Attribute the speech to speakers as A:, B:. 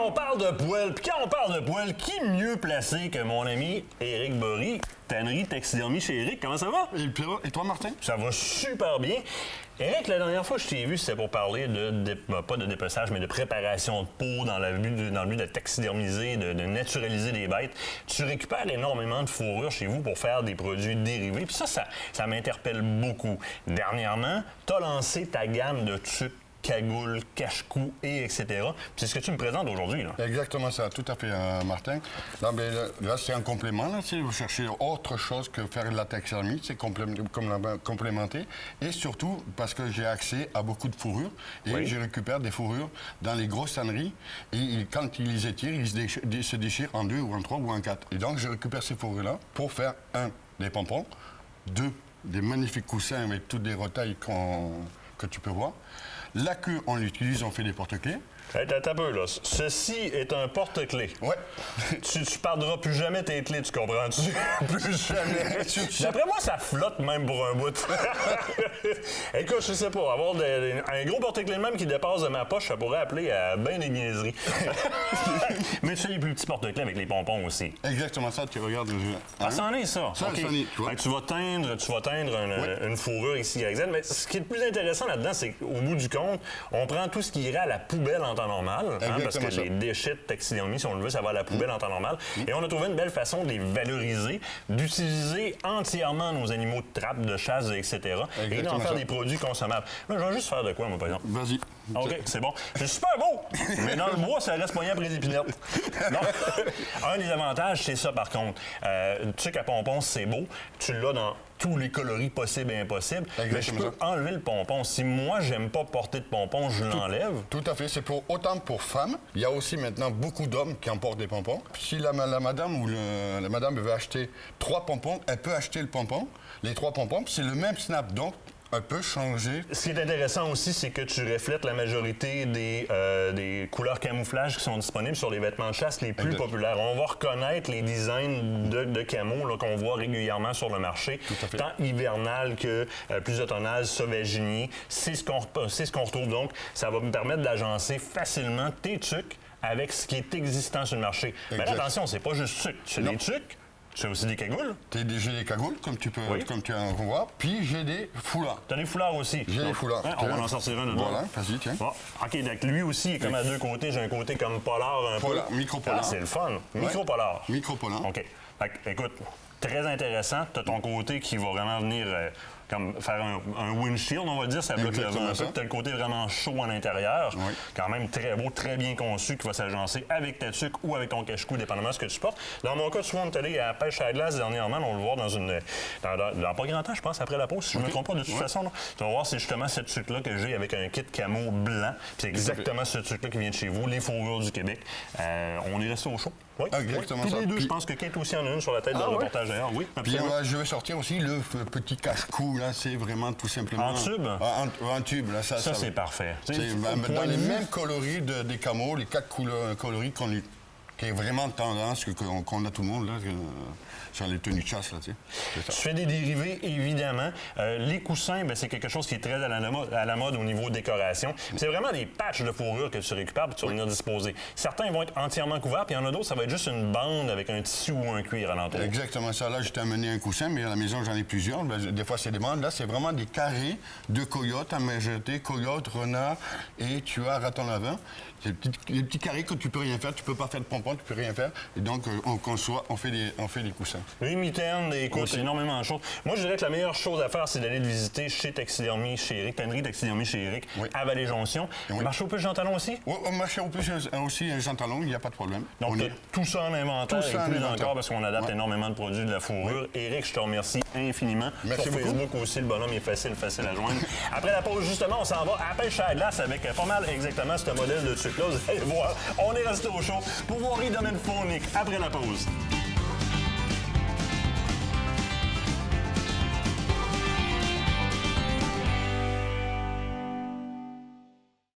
A: on parle de poêle. Puis quand on parle de poêle, qui mieux placé que mon ami Éric Bory, tannerie taxidermie chez Éric? Comment ça va?
B: Et toi, Martin?
A: Ça va super bien. Éric, la dernière fois que je t'ai vu, c'était pour parler pas de dépeçage, mais de préparation de peau dans le but de taxidermiser, de naturaliser des bêtes. Tu récupères énormément de fourrure chez vous pour faire des produits dérivés. Puis ça m'interpelle beaucoup. Dernièrement, tu as lancé ta gamme de tuques, cagoule, cache-cou, et etc. C'est ce que tu me présentes aujourd'hui, là.
B: Exactement ça, tout à fait, Martin. Là, c'est un complément. Là, si vous cherchez autre chose que faire de la taxidermie, c'est complémenter. Et surtout, parce que j'ai accès à beaucoup de fourrures, et je récupère des fourrures dans les grosses tanneries. Et quand ils les étirent, ils se déchirent en 2 ou en 3 ou en 4. Et donc, je récupère ces fourrures-là pour faire, 1, des pompons, 2, des magnifiques coussins avec toutes les retailles que tu peux voir. La queue, on l'utilise, on fait des porte-clés.
A: Hey, t'as un peu, là. Ceci est un porte-clés.
B: Ouais.
A: Tu perdras plus jamais tes clés, tu comprends-tu? Plus jamais. D'après moi, ça flotte même pour un bout. Écoute, je sais pas, avoir un gros porte-clés même qui dépasse de ma poche, ça pourrait appeler à bien des niaiseries. Mais tu fais les plus petits porte-clés avec les pompons aussi.
B: Exactement ça, tu regardes.
A: Ah, c'en est ça.
B: Ça,
A: okay.
B: c'en est, tu vois.
A: Tu vas teindre une fourrure ici, XZ. Mais ce qui est le plus intéressant là-dedans, c'est qu'au bout du compte, on prend tout ce qui irait à la poubelle en temps normal, parce que les déchets de taxidermie, si on le veut, ça va à la poubelle en temps normal. Et on a trouvé une belle façon de les valoriser, d'utiliser entièrement nos animaux de trappe, de chasse, etc. et d'en faire des produits consommables. Mais je vais juste faire de quoi, moi, par exemple?
B: Vas-y.
A: OK, c'est bon. C'est super beau, mais dans le bois, ça reste moyen après les épinettes. Non. Un des avantages, c'est ça, par contre. Tu sais qu'à pompon, c'est beau. Tu l'as dans tous les coloris possibles et impossibles. Mais je peux enlever le pompon. Si moi, j'aime pas porter de pompon, je l'enlève.
B: Tout à fait. C'est autant pour femmes. Il y a aussi maintenant beaucoup d'hommes qui en portent des pompons. Si la madame la madame veut acheter 3 pompons, elle peut acheter le pompon. Les 3 pompons, c'est le même snap. Donc, un peu changé.
A: Ce qui est intéressant aussi, c'est que tu reflètes la majorité des couleurs camouflage qui sont disponibles sur les vêtements de chasse les plus populaires. On va reconnaître les designs de camo là, qu'on voit régulièrement sur le marché, tant hivernal que plus automnal, sauvaginier. C'est ce qu'on retrouve. Donc, ça va me permettre d'agencer facilement tes tuques avec ce qui est existant sur le marché. Mais là, attention, c'est pas juste tuques. C'est des tuques. Tu as aussi des cagoules?
B: J'ai des cagoules, comme tu en vois. Puis j'ai des foulards.
A: Tu as des foulards aussi?
B: J'ai des foulards.
A: Hein, on va en sortir un de
B: Voilà, vas-y, tiens.
A: Bon, OK, donc lui aussi est comme à deux côtés. J'ai un côté comme polar un peu.
B: Micro-polar.
A: Ah, c'est le fun. Micro-polar.
B: Micro-polar.
A: OK. Fait que, écoute, très intéressant. Tu as ton côté qui va vraiment venir comme faire un windshield, on va dire. Ça bloque le vent un peu. Tu as le côté vraiment chaud à l'intérieur. Oui. Quand même très beau, très bien conçu, qui va s'agencer avec ta tuque ou avec ton cache-cou, dépendamment de ce que tu portes. Dans mon cas, souvent, on est allé à la pêche à la glace dernièrement. On le voit dans pas grand temps, je pense, après la pause, si je ne me trompe pas, de toute façon. Là. Tu vas voir, c'est justement cette tuque-là que j'ai avec un kit camo blanc. C'est exactement ce tuque-là qui vient de chez vous, les fourrures du Québec. On est resté au chaud. Oui.
B: Exactement
A: Tous
B: ça.
A: les deux, je pense que Kate aussi en a une sur la tête de reportage d'ailleurs. Oui,
B: puis je vais sortir aussi le petit cache-cou, là, c'est vraiment tout simplement...
A: En tube?
B: En tube, là, ça
A: c'est parfait.
B: Dans les mêmes coloris des camos, les 4 coloris qui est vraiment tendance qu'on a tout le monde, là, sur les tenues de chasse, là, tu sais.
A: Tu fais des dérivés, évidemment. Les coussins, c'est quelque chose qui est très à la mode au niveau décoration. C'est vraiment des patchs de fourrure que tu récupères et tu vas venir disposer. Certains vont être entièrement couverts, puis il y en a d'autres, ça va être juste une bande avec un tissu ou un cuir alentour.
B: Exactement ça. Là, je t'ai amené un coussin, mais à la maison, j'en ai plusieurs. Des fois, c'est des bandes. Là, c'est vraiment des carrés de coyotes à majoreté, coyotes, renards, et tu as raton lavin. C'est les petits carrés que tu peux rien faire. Tu peux pas faire de pompons, tu peux rien faire. Et donc, on fait des coussins.
A: Les mitaines, écoute, énormément de choses. Moi, je dirais que la meilleure chose à faire, c'est d'aller visiter chez Taxidermie, chez Éric, tannerie Taxidermie chez Éric, à Vallée-Jonction. Marché aux puces Jean Talon aussi?
B: Oui, au marché aux puces aussi, Jean Talon, il n'y a pas de problème.
A: Donc, tout ça en inventaire et plus encore parce qu'on adapte énormément de produits de la fourrure. Éric, je te remercie infiniment.
B: Merci
A: Sur Facebook aussi, le bonhomme est facile à joindre. Après la pause, justement, on s'en va à pêche à la glace avec pas mal exactement ce modèle de tuque-là. Vous allez voir, on est resté au chaud pour voir les domaines phoniques après la pause.